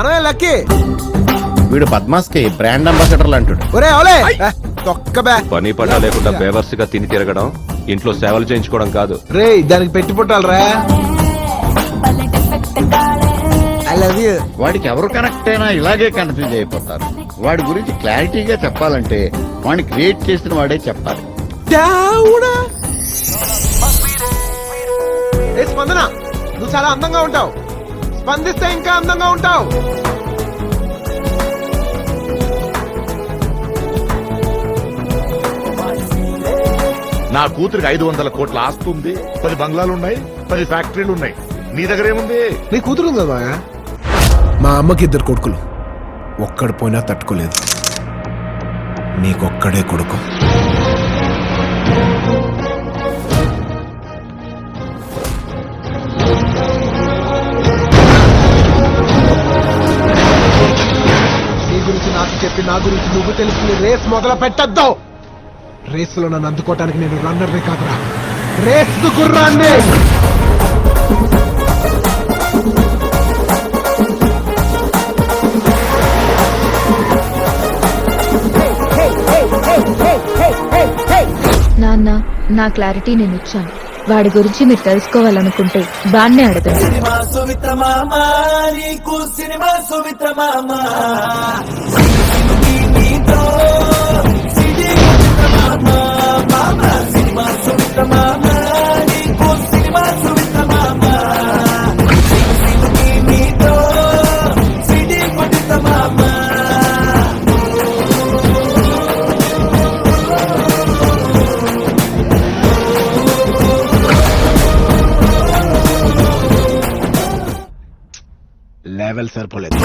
మనమే లక్కీ. వీడు పద్మాస్ కి బ్రాండ్ అంబాసిడర్ అంటాడు. ఒరే అవలే తొక్క బే. పని పట్ట లేకుండా బేవర్స్ గా తిని తిరగడం, ఇంట్లో సేవలు చేయించుకోవడం కాదు. రే దానికి పెట్టి పుట్టాలరా. I love you. వాడికి ఎవరు కనెక్ట్ అయినా ఇలాగే కన్ఫ్యూజ్ అయిపోతారు. వాడి గురించి క్లారిటీగా చెప్పాలంటే వాడిని క్రియేట్ చేసిన వాడే చెప్పాలి. ఏ స్పందన, నువ్వు చాలా అందంగా ఉంటావు. స్పందిస్తే ఇంకా అందంగా ఉంటావు. నా కూతురికి 500 కోట్ల ఆస్తి ఉంది, 10 బంగ్లాలున్నాయి, 10 ఫ్యాక్టరీలు ఉన్నాయి. నీ దగ్గర ఏముంది? నీ కూతురు ఉంది కదా. మా అమ్మకి 2 కొడుకులు, ఒక్కడు పోయినా తట్టుకోలేదు. నీకొక్కడే కొడుకు. నీ గురించి నాకు చెప్పి నా గురించి నువ్వు తెలుసుకుని రేస్ మొదలు పెట్టద్దు. రేసులో నన్ను అందుకోవటానికి నేను రన్నర్నే కాదురా, రేస్ గుర్రాన్ని. నాన్న, నా క్లారిటీ నేను ఇచ్చాను. వాడి గురించి మీరు తెలుసుకోవాలనుకుంటే బాన్నే అడగండి. లెవెల్ సరిపోలేదు.